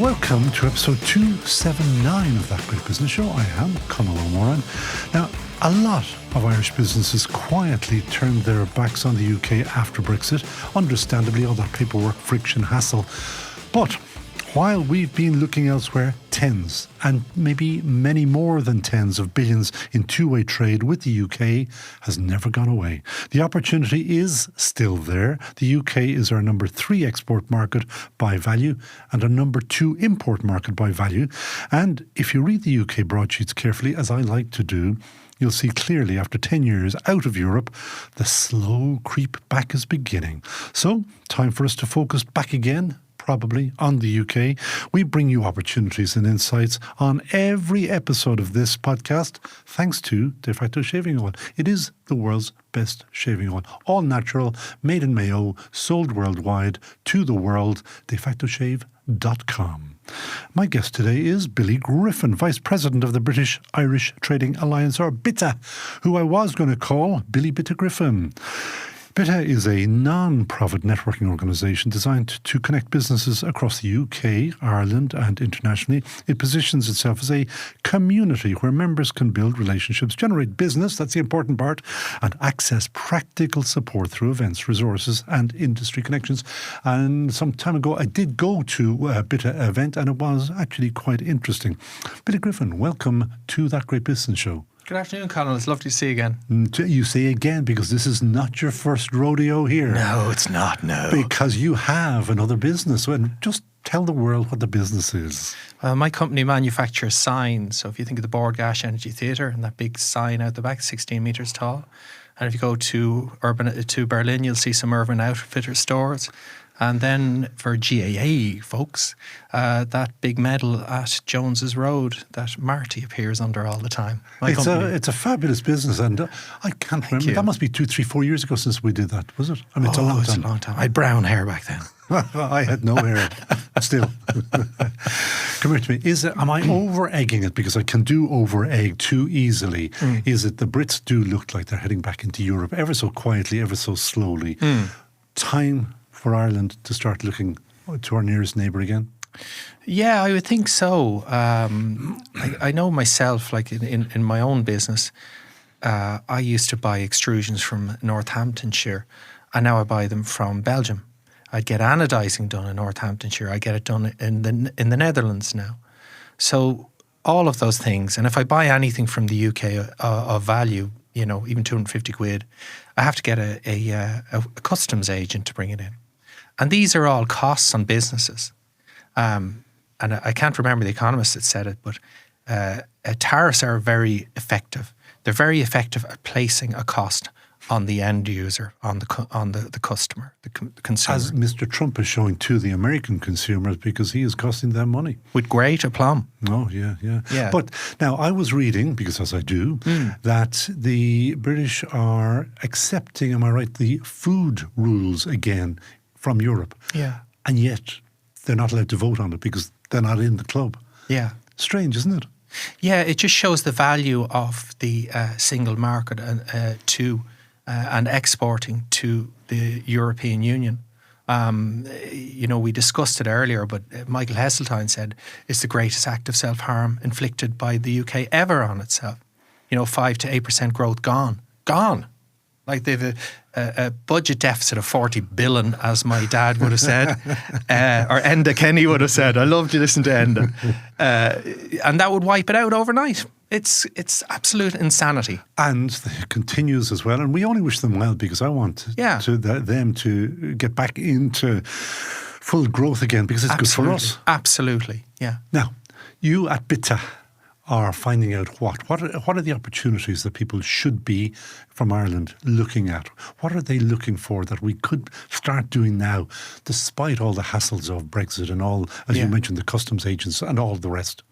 Welcome to episode 279 of That Great Business Show. I am Conall Ó Móráin. Now, a lot of Irish businesses quietly turned their backs on the UK after Brexit. Understandably, all that paperwork, friction, hassle. But while we've been looking elsewhere, tens and maybe many more than tens of billions in two-way trade with the UK has never gone away. The opportunity is still there. The UK is our number 3 export market by value and our number 2 import market by value. And if you read the UK broadsheets carefully, as I like to do, you'll see clearly after 10 years out of Europe, the slow creep back is beginning. So, time for us to focus back again, probably, on the UK. We bring you opportunities and insights on every episode of this podcast, thanks to De Facto Shaving Oil. It is the world's best shaving oil. All natural, made in Mayo, sold worldwide to the world, defactoshave.com. My guest today is Billy Griffin, Vice President of the British-Irish Trading Alliance, or BITA, who I was going to call Billy Bita Griffin. BITA is a non-profit networking organisation designed to connect businesses across the UK, Ireland and internationally. It positions itself as a community where members can build relationships, generate business, that's the important part, and access practical support through events, resources and industry connections. And some time ago I did go to a BITA event and it was actually quite interesting. Billy Griffin, welcome to That Great Business Show. Good afternoon, Conall. It's lovely to see you again. You say again because this is not your first rodeo here. No, it's not, no. Because you have another business. And just tell the world what the business is. My company manufactures signs. So if you think of the Bord Gáis Energy Theatre and that big sign out the back, 16 metres tall. And if you go to Berlin, you'll see some Urban Outfitters stores. And then for GAA folks, that big medal at Jones's Road that Marty appears under all the time. It's a fabulous business, and I can't remember. That must be 2, 3, 4 years ago since we did that, was it? I mean, it's a long time. It's a long time. I had brown hair back then. I had no hair. Still. Come here to me. Am I over-egging it? Because I can do over-egg too easily. Is it the Brits do look like they're heading back into Europe ever so quietly, ever so slowly? Time for Ireland to start looking to our nearest neighbour again? Yeah, I would think so. I know myself, like in my own business, I used to buy extrusions from Northamptonshire, and now I buy them from Belgium. I'd get anodising done in Northamptonshire. I get it done in the Netherlands now. So all of those things, and if I buy anything from the UK of value, you know, even 250 quid, I have to get a customs agent to bring it in. And these are all costs on businesses. And I can't remember the economist that said it, but tariffs are very effective. They're very effective at placing a cost on the end user, on the customer, the consumer. As Mr. Trump is showing to the American consumers, because he is costing them money. With great aplomb. Oh, yeah. But now I was reading, because as I do, that the British are accepting, am I right, the food rules again from Europe. Yeah. And yet they're not allowed to vote on it because they're not in the club. Yeah. Strange, isn't it? Yeah, it just shows the value of the single market and exporting to the European Union. You know, we discussed it earlier, but Michael Heseltine said it's the greatest act of self-harm inflicted by the UK ever on itself. You know, 5 to 8% growth gone. Like they've a budget deficit of 40 billion, as my dad would have said, or Enda Kenny would have said. I love to listen to Enda. And that would wipe it out overnight. It's absolute insanity. And it continues as well. And we only wish them well because I want them to get back into full growth again because it's good for us. Absolutely, yeah. Now, you at BITA are finding out what are the opportunities that people should be from Ireland looking at? What are they looking for that we could start doing now, despite all the hassles of Brexit and all, as you mentioned, the customs agents and all the rest?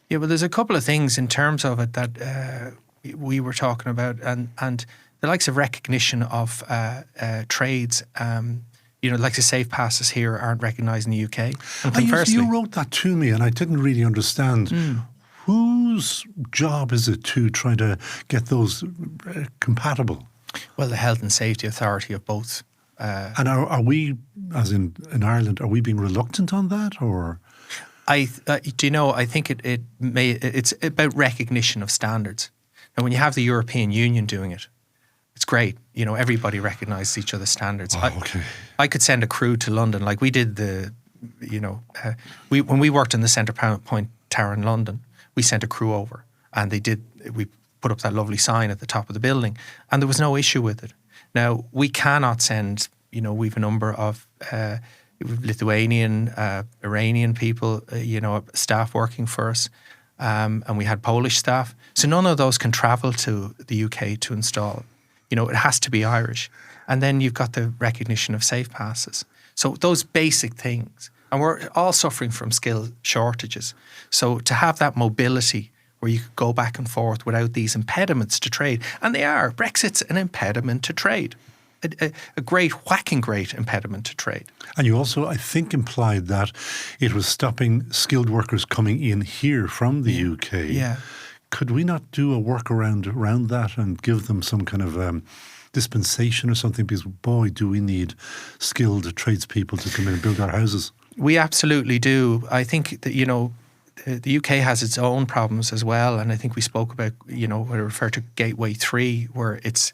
Yeah, well, there's a couple of things in terms of it that we were talking about, and the likes of recognition of trades. You know, like the safe passes here aren't recognised in the UK. And conversely, you wrote that to me, and I didn't really understand. Whose job is it to try to get those compatible? Well, the Health and Safety Authority of both. And are we, as in Ireland, are we being reluctant on that, or? Do you know? I think it's about recognition of standards. And when you have the European Union doing it, it's great. You know, everybody recognises each other's standards. Okay. I could send a crew to London, like we did when we worked in the Centre Point Tower in London, we sent a crew over, and we put up that lovely sign at the top of the building, and there was no issue with it. Now, we cannot send, we've a number of Lithuanian, Iranian people, staff working for us, and we had Polish staff. So none of those can travel to the UK to install. It has to be Irish. And then you've got the recognition of safe passes. So those basic things. And we're all suffering from skill shortages. So to have that mobility where you could go back and forth without these impediments to trade, and they are. Brexit's an impediment to trade. A great, whacking great impediment to trade. And you also, I think, implied that it was stopping skilled workers coming in here from the UK. Yeah. Could we not do a workaround around that and give them some kind of dispensation or something? Because, boy, do we need skilled tradespeople to come in and build our houses. We absolutely do. I think that, the UK has its own problems as well. And I think we spoke about, when I refer to Gateway 3, where it's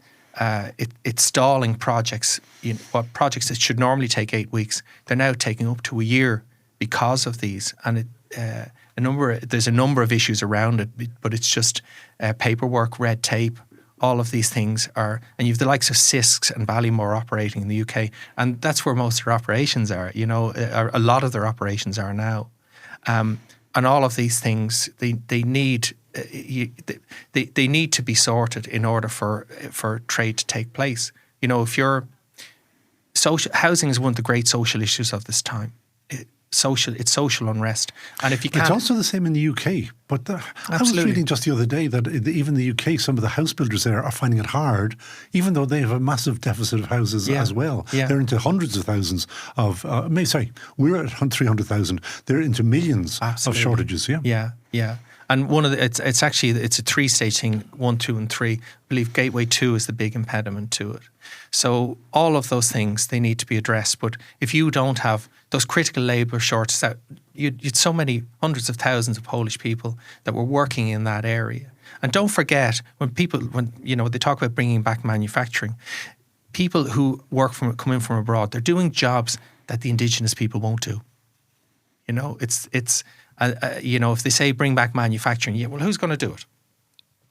stalling projects. What projects that should normally take 8 weeks, they're now taking up to a year because of these. And there's a number of issues around it, but it's just paperwork, red tape. All of these things and you've the likes of Cisks and Ballymore operating in the UK, and that's where most of their operations are. A lot of their operations are now, and all of these things they need to be sorted in order for trade to take place. If you're housing is one of the great social issues of this time. It's social unrest, and if you can't, it's also the same in the UK. But I was reading just the other day that even the UK, some of the house builders there are finding it hard, even though they have a massive deficit of houses as well. Yeah. They're into hundreds of thousands of. We're at 300,000. They're into millions of shortages. Yeah. And one of it's a 3-stage thing, 1, 2, and 3. I believe Gateway 2 is the big impediment to it. So all of those things, they need to be addressed. But if you don't have those critical labour shortages, you'd so many hundreds of thousands of Polish people that were working in that area. And don't forget, when they talk about bringing back manufacturing, people who come in from abroad, they're doing jobs that the indigenous people won't do. If they say bring back manufacturing, who's going to do it?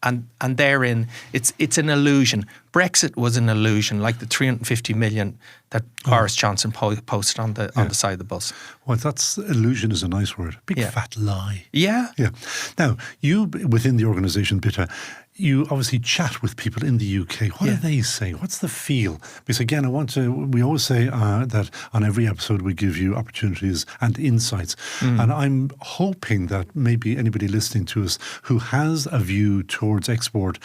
And therein, it's an illusion. Brexit was an illusion, like the 350 million that Boris Johnson posted on the side of the bus. Well, that's illusion is a nice word. Big fat lie. Yeah. Yeah. Now, you within the organisation BITA, you obviously chat with people in the UK. What do they say? What's the feel? Because again, we always say that on every episode we give you opportunities and insights. And I'm hoping that maybe anybody listening to us who has a view towards export,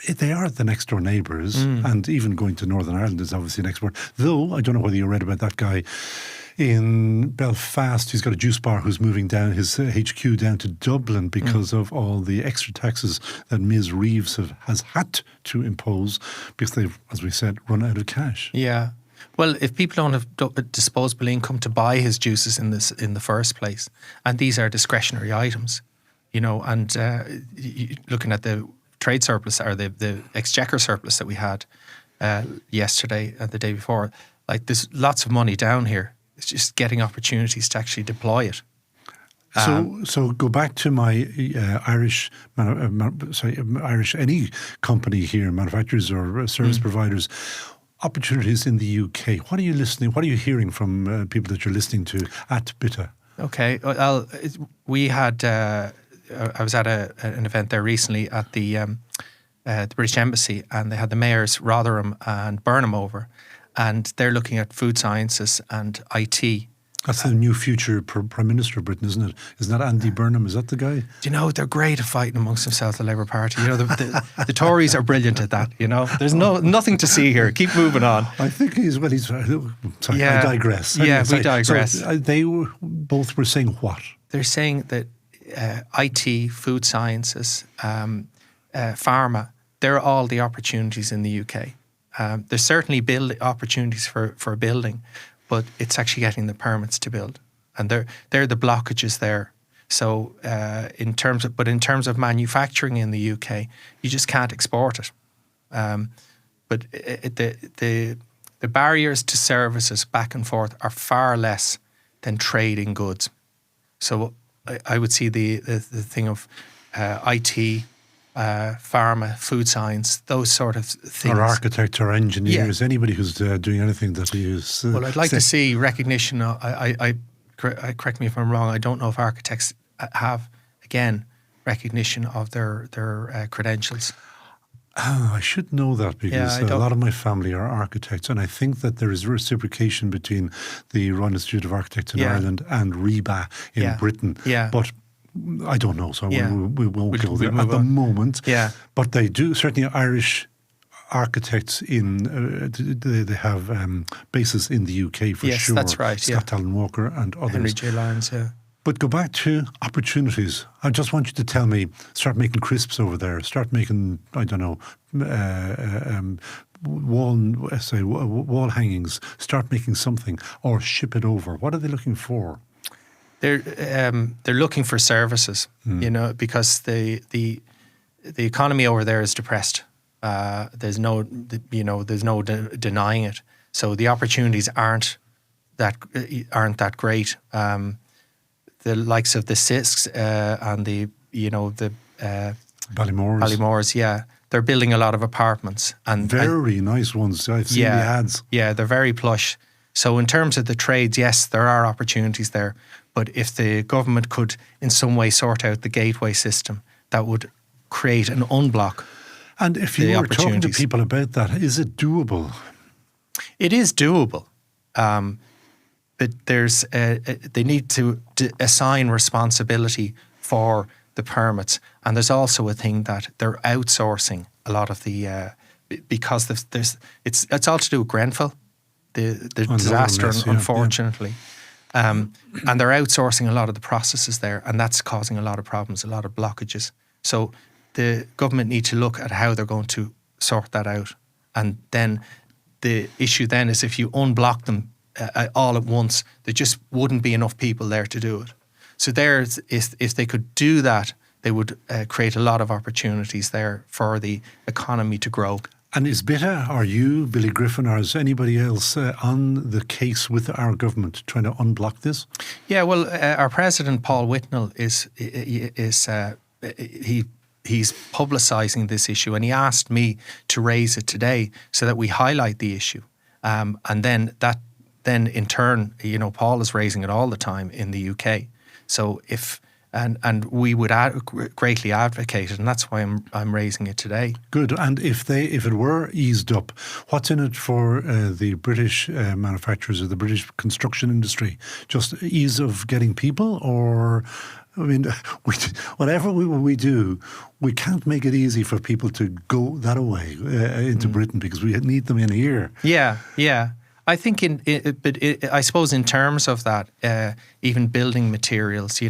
they are the next door neighbours, and even going to Northern Ireland is obviously an export. Though, I don't know whether you read about that guy in Belfast. He's got a juice bar who's moving down his HQ down to Dublin because of all the extra taxes that Ms. Reeves has had to impose because they've, as we said, run out of cash. Yeah. Well, if people don't have disposable income to buy his juices in the first place, and these are discretionary items, and looking at the trade surplus or the exchequer surplus that we had yesterday and the day before, like there's lots of money down here. It's just getting opportunities to actually deploy it. So go back to my Irish any company here, manufacturers or service providers, opportunities in the UK. What are you hearing from people that you're listening to at BITA? Okay, well, we had. I was at an event there recently at the British Embassy, and they had the mayors Rotherham and Burnham over, and they're looking at food sciences and IT. That's the new future Prime Minister of Britain, isn't it? Isn't that Andy Burnham? Is that the guy? Do you know, they're great at fighting amongst themselves, the Labour Party. The Tories are brilliant at that, There's nothing to see here. Keep moving on. I think sorry, I digress. Yeah, we digress. So, they both were saying what? They're saying that IT, food sciences, pharma, they're all the opportunities in the UK. There's certainly opportunities for building, but it's actually getting the permits to build. and they're the blockages there. So in terms of manufacturing in the UK, you just can't export it. But the barriers to services back and forth are far less than trade in goods. So I would see the thing of IT, pharma, food science, those sort of things. Or architects or engineers, anybody who's doing anything that is... well, I'd like to see recognition. Correct me if I'm wrong, I don't know if architects have, again, recognition of their credentials. Oh, I should know that because a lot of my family are architects, and I think that there is reciprocation between the Royal Institute of Architects in Ireland and RIBA in Britain. Yeah. But I don't know, so we won't go there at the moment. Yeah. But they do, certainly Irish architects they have bases in the UK for sure. Yes, that's right. Scott Allen Walker and others. Henry J. Lyons, But go back to opportunities. I just want you to tell me, start making crisps over there. Start making, I don't know, wall hangings. Start making something, or ship it over. What are they looking for? They're looking for services, because the economy over there is depressed. There's no denying it. So the opportunities aren't that great. The likes of the Sisks and the Ballymores, they're building a lot of apartments and very nice ones. I've seen the ads. Yeah, they're very plush. So in terms of the trades, yes, there are opportunities there. But if the government could in some way sort out the gateway system, that would create an unblock. And if you were talking to people about that, is it doable? It is doable. But they need to assign responsibility for the permits, and there's also a thing that they're outsourcing a lot of the because it's all to do with Grenfell, the disaster, unfortunately, and they're outsourcing a lot of the processes there, and that's causing a lot of problems, a lot of blockages. So the government need to look at how they're going to sort that out, and then the issue then is if you unblock them all at once, there just wouldn't be enough people there to do it. So if they could do that, they would create a lot of opportunities there for the economy to grow. And is BITA, or you, Billy Griffin, or is anybody else on the case with our government trying to unblock this? Yeah, well, our president, Paul Whitnell, he's publicising this issue, and he asked me to raise it today so that we highlight the issue. And then in turn, Paul is raising it all the time in the UK. So and we would greatly advocate it, and that's why I'm raising it today. Good. And if it were eased up, what's in it for the British manufacturers or the British construction industry? Just ease of getting people, or I mean, whatever we do, we can't make it easy for people to go that away into Britain, because we need them in here. Yeah. I think I suppose in terms of that, even building materials,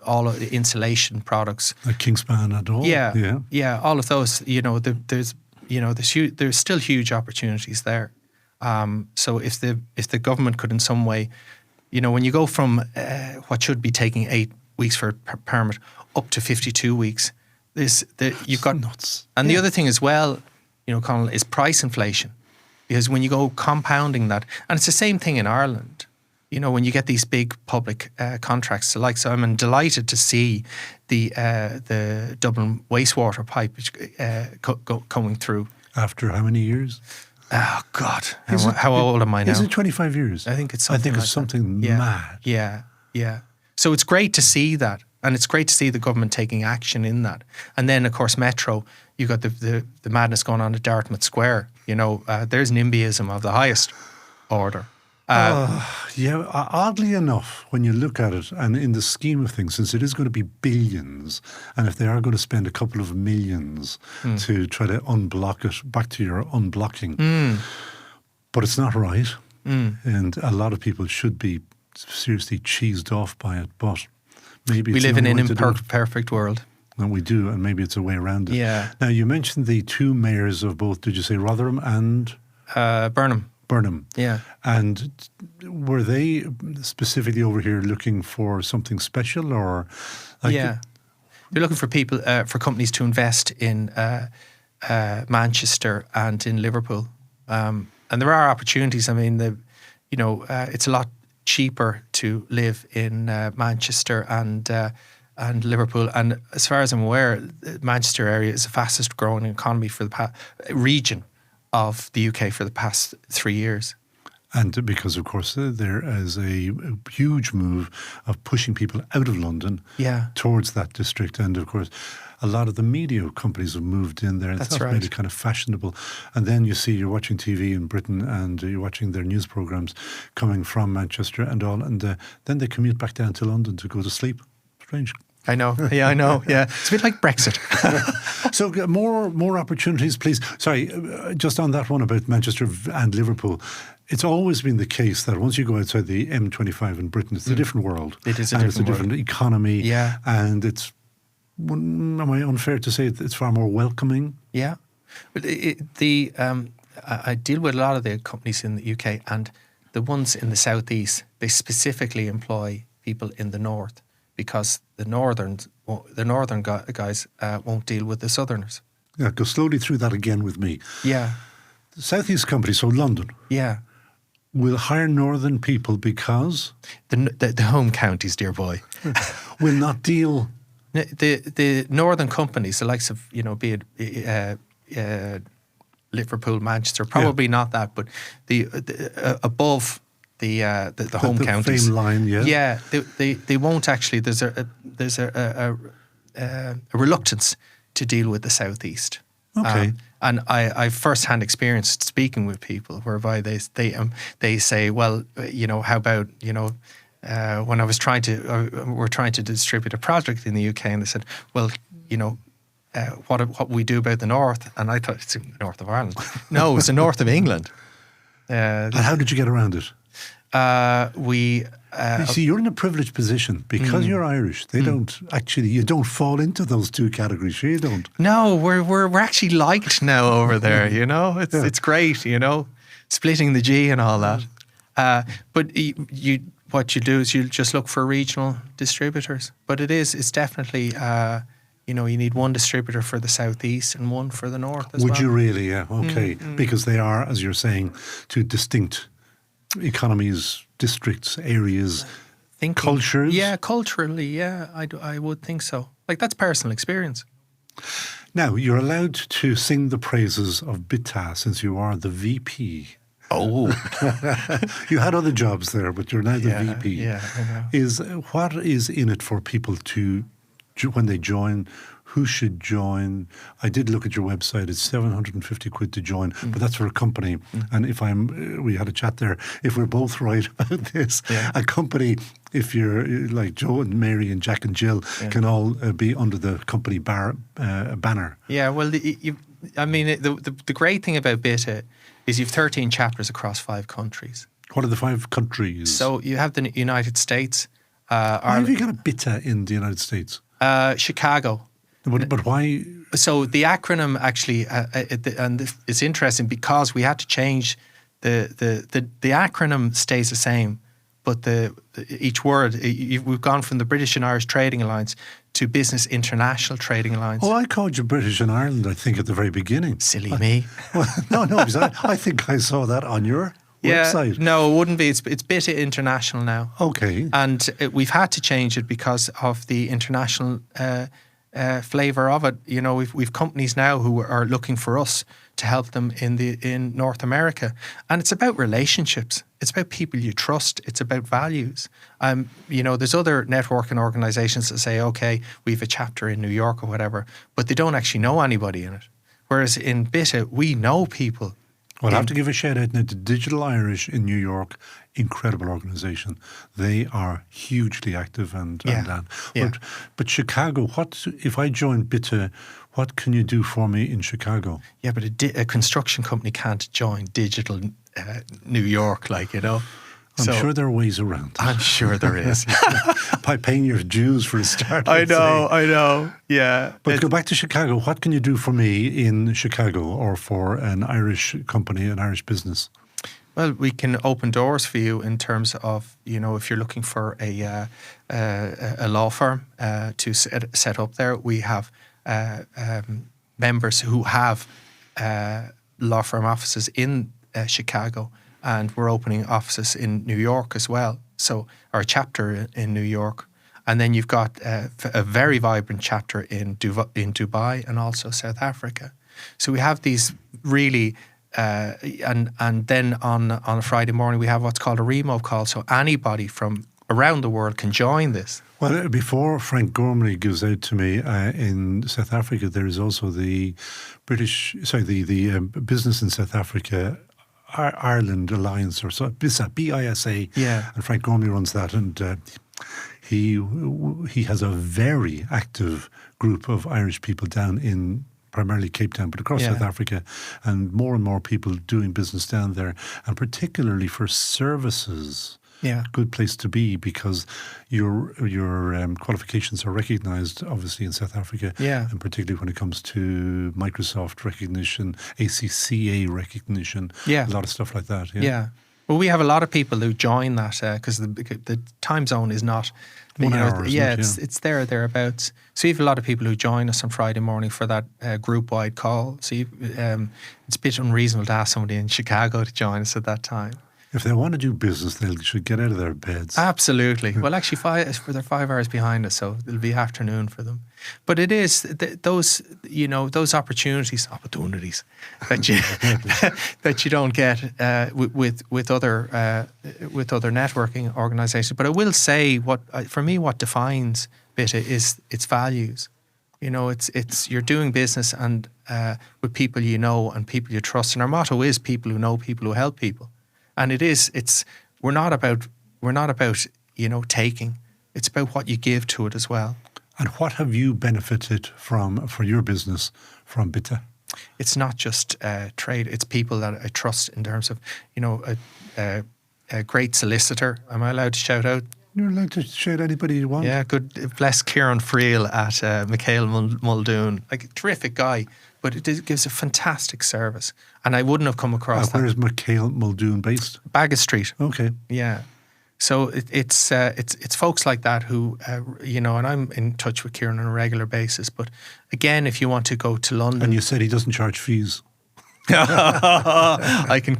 all of the insulation products, like Kingspan and all. Yeah, all of those. There's still huge opportunities there. So if the government could in some way, when you go from what should be taking 8 weeks for a permit up to 52 weeks, you've got nuts. And the other thing as well, Conall, is price inflation. Because when you go compounding that, and it's the same thing in Ireland, when you get these big public contracts, so I'm delighted to see the Dublin wastewater pipe coming through. After how many years? Oh God, how old am I now? Is it 25 years? I think it's something mad. Yeah. So it's great to see that, and it's great to see the government taking action in that. And then, of course, Metro, you've got the madness going on at Dartmouth Square. There's NIMBYism of the highest order. Oddly enough, when you look at it, and in the scheme of things, since it is going to be billions, and if they are going to spend a couple of millions to try to unblock it, back to your unblocking, but it's not right. And a lot of people should be seriously cheesed off by it, but maybe we live in an imperfect world. And we do, and maybe it's a way around it. Yeah. Now, you mentioned the two mayors of both, did you say Rotherham and? Burnham. Burnham. Yeah. And were they specifically over here looking for something special, or yeah, they're looking for people, for companies to invest in Manchester and in Liverpool, and there are opportunities. I mean, it's a lot cheaper to live in Manchester and Liverpool, and as far as I'm aware, the Manchester area is the fastest growing economy for the region of the UK for the past 3 years. And because, of course, there is a huge move of pushing people out of London towards that district. And, of course, a lot of the media companies have moved in there. That's made it kind of fashionable. And then you see you're watching TV in Britain and you're watching their news programmes coming from Manchester and all. And then they commute back down to London to go to sleep. Strange. I know. Yeah, I know. Yeah. It's a bit like Brexit. So more opportunities, please. Sorry, just on that one about Manchester and Liverpool. It's always been the case that once you go outside the M25 in Britain, it's a different world. It is a different economy. Yeah. And it's, am I unfair to say it's far more welcoming? Yeah. But I deal with a lot of the companies in the UK, and the ones in the southeast, they specifically employ people in the north, because the northern guys won't deal with the southerners. Yeah, go slowly through that again with me. Yeah. The southeast companies, so London. Yeah. Will hire northern people because? The home counties, dear boy. Will not deal. The northern companies, the likes of, be it Liverpool, Manchester, probably not that, but the above the home counties. The fame line, yeah. Yeah, they won't actually. There's a reluctance to deal with the southeast. Okay. And I first-hand experience speaking with people whereby they say, well, how about, when I was we're trying to distribute a project in the UK, and they said, well, what we do about the north? And I thought, it's the north of Ireland. No, it's the north of England. And how did you get around it? You see, you're in a privileged position because you're Irish. They don't actually. You don't fall into those two categories. You don't. No, we're actually liked now over there. It's great. Splitting the G and all that. But what you do is you just look for regional distributors. But it's definitely. You need one distributor for the southeast and one for the north as well. Would you really? Yeah. Okay. Because they are, as you're saying, two distinct economies, districts, areas, cultures. Yeah, culturally, yeah, I would think so. Like, that's personal experience. Now, you're allowed to sing the praises of BITA since you are the VP. Oh. You had other jobs there, but you're now the VP. Yeah, I know. What is in it for people when they join? Who should join? I did look at your website. It's 750 quid to join, but that's for a company. And we had a chat there. If we're both right about this, a company, if you're like Joe and Mary and Jack and Jill, can all be under the company banner. Yeah, well, the great thing about BITA is you've 13 chapters across 5 countries. What are the 5 countries? So you have the United States. Why have you got a BITA in the United States? Chicago. But why? So the acronym actually, and it's interesting because we had to change the acronym stays the same, but each word we've gone from the British and Irish Trading Alliance to Business International Trading Alliance. Oh, I called you British and Ireland, I think, at the very beginning. Silly me. Well, no, because I think I saw that on your website. No, it wouldn't be. It's BITA International now. Okay. And we've had to change it because of the international flavour of it. We've companies now who are looking for us to help them in North America, and it's about relationships. It's about people you trust. It's about values. There's other networking organisations that say, okay, we have a chapter in New York or whatever, but they don't actually know anybody in it. Whereas in BITA, we know people. Well, I have to give a shout out now to Digital Irish in New York. Incredible organisation. They are hugely active and But Chicago, if I join BITA, what can you do for me in Chicago? Yeah, but a construction company can't join Digital New York, I'm sure there are ways around that. I'm sure there is. By paying your dues for a start. I know. Yeah. But go back to Chicago. What can you do for me in Chicago or for an Irish company, an Irish business? Well, we can open doors for you in terms of, if you're looking for a law firm to set up there. We have members who have law firm offices in Chicago, and we're opening offices in New York as well. So our chapter in New York. And then you've got a very vibrant chapter in Dubai and also South Africa. So we have these really, and then on a Friday morning we have what's called a remote call. So anybody from around the world can join this. Well, before Frank Gormley gives out to me, in South Africa there is also the Business in South Africa Ireland Alliance, or so, BISA. Yeah. And Frank Gormley runs that, and he has a very active group of Irish people down in primarily Cape Town, but across South Africa, and more people doing business down there, and particularly for services. Yeah, good place to be, because your qualifications are recognised, obviously, in South Africa. Yeah, and particularly when it comes to Microsoft recognition, ACCA recognition. Yeah, a lot of stuff like that. Yeah. Well, we have a lot of people who join that because the time zone is not 1 hour. It's thereabouts. So you have a lot of people who join us on Friday morning for that group wide call. So it's a bit unreasonable to ask somebody in Chicago to join us at that time. If they want to do business, they should get out of their beds. Absolutely. Well, actually, they're 5 hours behind us, so it'll be afternoon for them. But it is those opportunities that you that you don't get with other networking organisations. But I will say, for me, what defines BITA is its values. It's you're doing business and with people you know and people you trust. And our motto is people who know people who help people. And we're not about taking. It's about what you give to it as well. And what have you benefited from for your business from BITA? It's not just trade. It's people that I trust in terms of, a great solicitor. Am I allowed to shout out? You're allowed to shout anybody you want. Yeah, good. Bless Kieran Friel at McHale Muldoon. Like, a terrific guy. But it gives a fantastic service. And I wouldn't have come across that. Where is McHale Muldoon based? Baggot Street. Okay. Yeah. So it's folks like that who, and I'm in touch with Kieran on a regular basis. But again, if you want to go to London... And you said he doesn't charge fees. I can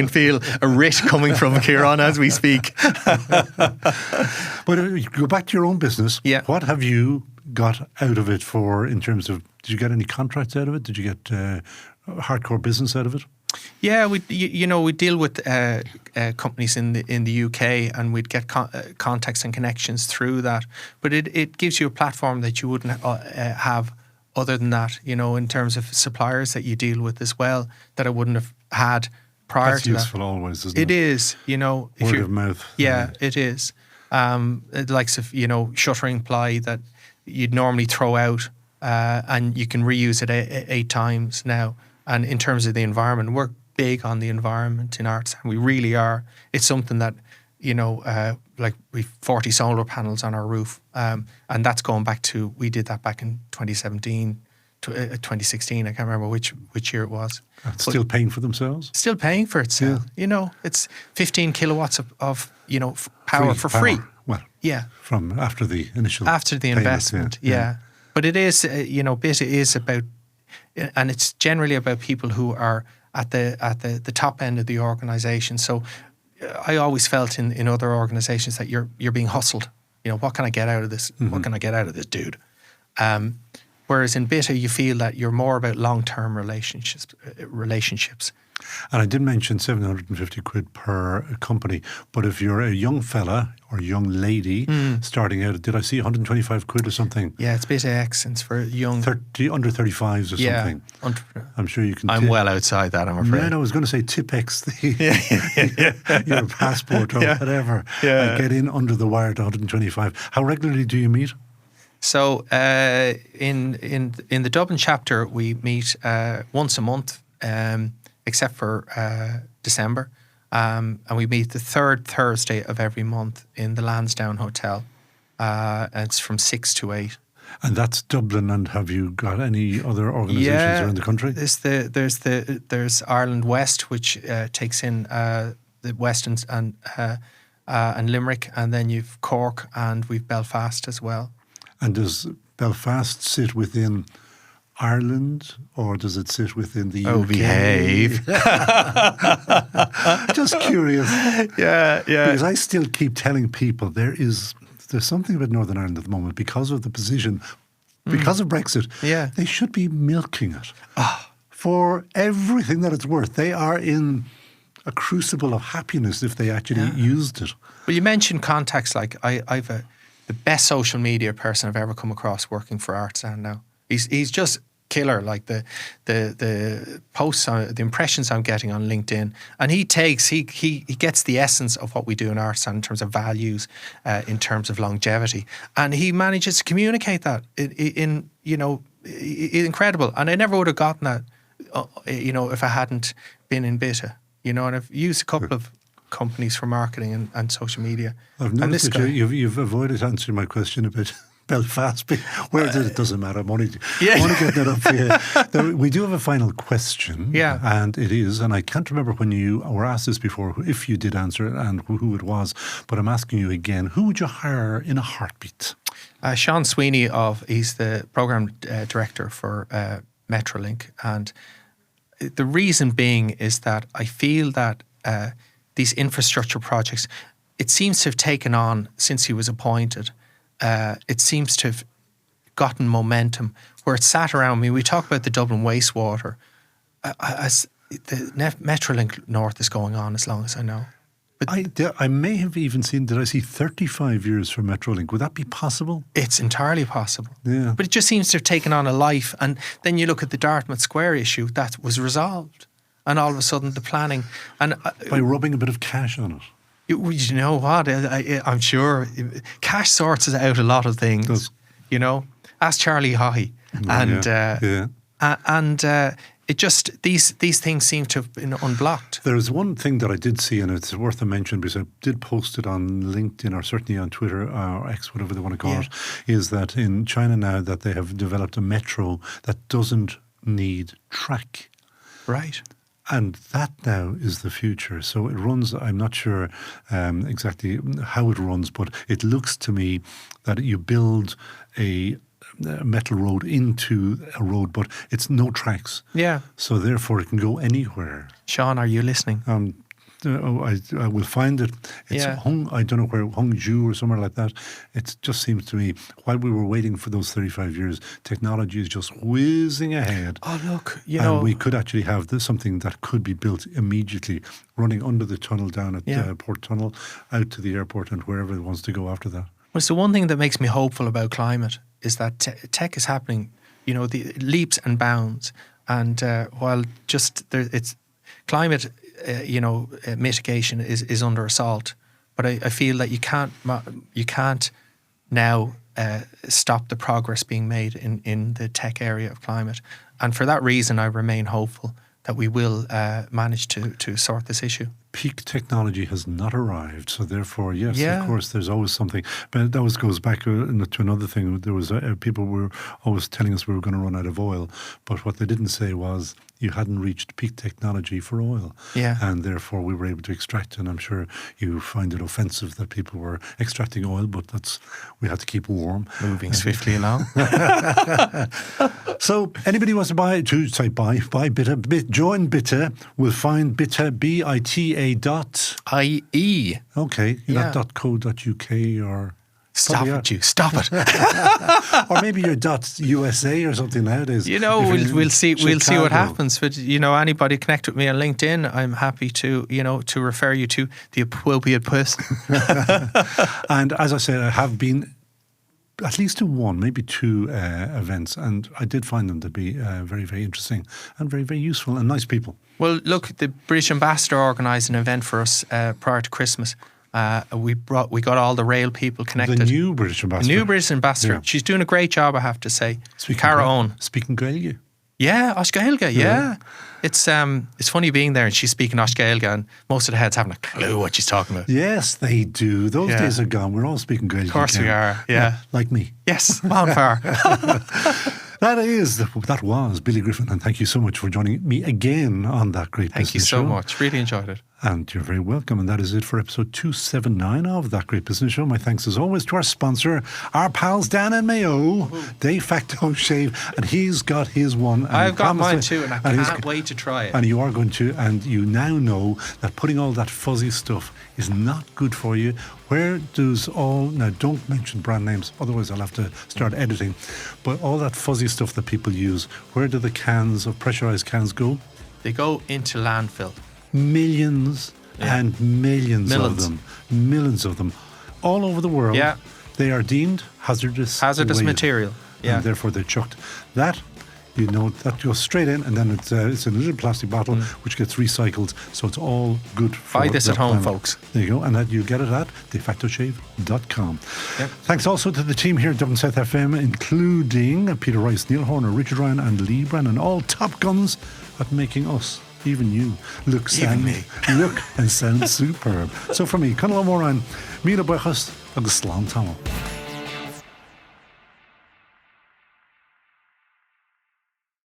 feel a writ coming from Kieran as we speak. But go back to your own business. Yeah. What have you got out of it in terms of, did you get any contracts out of it? Did you get hardcore business out of it? Yeah, we deal with companies in the UK, and we'd get contacts and connections through that. But it gives you a platform that you wouldn't have other than that, in terms of suppliers that you deal with as well, that I wouldn't have had prior to that. That's useful always, isn't it? It is, Word of mouth. Yeah, it is. The likes of, shuttering ply that you'd normally throw out, and you can reuse it 8 times now. And in terms of the environment, we're big on the environment in Arts, and we really are. It's something that, like we've 40 solar panels on our roof, and that's going back to, we did that back in 2017, 2016. I can't remember which year it was. Still paying for themselves? Still paying for itself. Yeah. It's 15 kilowatts of power for free. Well, yeah. From after the initial investment. Yeah. But it is, BITA is about, and it's generally about people who are at the top end of the organisation. So I always felt in other organisations that you're being hustled. What can I get out of this? Mm-hmm. What can I get out of this dude? Whereas in BITA, you feel that you're more about long-term relationships. And I did mention 750 quid per company, but if you're a young fella or young lady starting out, did I see 125 quid or something? Yeah, it's BITA Excellence for young... under 35s or something. I'm sure you can... I'm well outside that, I'm afraid. No, I was going to say Tipex, your passport or whatever, and get in under the wire to 125. How regularly do you meet? So in the Dublin chapter, we meet once a month, except for December, and we meet the third Thursday of every month in the Lansdowne Hotel. And it's from 6 to 8. And that's Dublin. And have you got any other organisations around the country? There's Ireland West, which takes in the West and Limerick, and then you've Cork, and we've Belfast as well. And does Belfast sit within Ireland, or does it sit within the UK? Oh, behave. Just curious. Yeah. Because I still keep telling people there's something about Northern Ireland at the moment because of the position, because of Brexit. Yeah. They should be milking it for everything that it's worth. They are in a crucible of happiness if they actually used it. Well, you mentioned contacts. Like I've the best social media person I've ever come across working for Artsound now. He's just killer. Like the posts, the impressions I'm getting on LinkedIn, and he gets the essence of what we do in Artsound in terms of values, in terms of longevity, and he manages to communicate that in incredible. And I never would have gotten that, if I hadn't been in BITA. And I've used a couple of companies for marketing and social media. I've noticed that you've avoided answering my question about Belfast. Where it doesn't matter. I'm only getting that up for you. Now, we do have a final question. Yeah. And it is, and I can't remember when you were asked this before, if you did answer it and who it was, but I'm asking you again, who would you hire in a heartbeat? Sean Sweeney, he's the program director for Metrolink, and the reason being is that I feel that these infrastructure projects, it seems to have taken on since he was appointed. It seems to have gotten momentum where it sat around me. We talk about the Dublin wastewater. As the Metrolink North is going on as long as I know. But I may have even seen, did I see 35 years for Metrolink? Would that be possible? It's entirely possible. Yeah. But it just seems to have taken on a life. And then you look at the Dartmouth Square issue, that was resolved. And all of a sudden the planning. And by rubbing a bit of cash on it. You know what? I'm sure cash sorts out a lot of things. Ask Charlie Haughey. It just these things seem to have been unblocked. There's one thing that I did see, and it's worth a mention because I did post it on LinkedIn or certainly on Twitter or X, whatever they want to call it, is that in China now that they have developed a metro that doesn't need track. Right. And that now is the future. So it runs, I'm not sure exactly how it runs, but it looks to me that you build a metal road into a road, but it's no tracks. Yeah. So therefore it can go anywhere. Sean, are you listening? I will find it. It's I don't know where, Hangzhou or somewhere like that. It just seems to me, while we were waiting for those 35 years, technology is just whizzing ahead. Oh, look, and we could actually have something that could be built immediately, running under the tunnel down at Port Tunnel, out to the airport and wherever it wants to go after that. Well, it's the one thing that makes me hopeful about climate is that tech is happening, the leaps and bounds. And while it's climate, mitigation is under assault, but I feel that you can't now stop the progress being made in the tech area of climate. And for that reason, I remain hopeful that we will manage to sort this issue. Peak technology has not arrived, so therefore, yes, of course, there's always something. But that always goes back to another thing. There was people were always telling us we were going to run out of oil, but what they didn't say was you hadn't reached peak technology for oil, and therefore we were able to extract. And I'm sure you find it offensive that people were extracting oil, but we had to keep warm, moving swiftly along. So anybody who wants to buy BITA, join BITA, will find BITA BITA.ie. Okay, not .co.uk or. Stop it. Or maybe your .USA or something nowadays. We'll see what happens. But anybody connect with me on LinkedIn, I'm happy to to refer you to the appropriate person. And as I said, I have been at least to one, maybe two events, and I did find them to be very, very interesting and very, very useful and nice people. Well, look, the British Ambassador organised an event for us prior to Christmas. We got all the rail people connected. The new British Ambassador. The new British Ambassador. Yeah. She's doing a great job, I have to say. Cara Owen. Speaking Gaelic. Yeah, Oscailga, yeah. It's funny being there and she's speaking Oscailga and most of the heads haven't a clue what she's talking about. Yes, they do. Those days are gone. We're all speaking Gaelic. Of course we are, yeah. Like me. Yes, on far. That was Billy Griffin, and thank you so much for joining me again on That Great Business Thank you so Show. much. Really enjoyed it. And you're very welcome. And that is it for episode 279 of That Great Business Show. My thanks as always to our sponsor, our pals Dan and Mayo, De Facto Shave, and he's got his one. And I've got mine too, and I can't wait to try it. And you are going to, and you now know that putting all that fuzzy stuff is not good for you. Where does now don't mention brand names, otherwise I'll have to start editing, but all that fuzzy stuff that people use, where do the cans of pressurized cans go? They go into landfill. Millions and millions of them. Millions of them. All over the world. Yeah. They are deemed hazardous waste, material. Yeah. And therefore they're chucked. That goes straight in, and then it's in a little plastic bottle which gets recycled, so it's all good for Buy this at home, planet. folks. There you go, and that you get it at defactoshave.com. Yep. Thanks also to the team here at Dublin South FM, including Peter Rice, Neil Horner, Richard Ryan and Lee Brennan, all top guns at making us, even you, look and sound superb. So from me, Conall Ó Móráin, míle buchas agus slán tamil.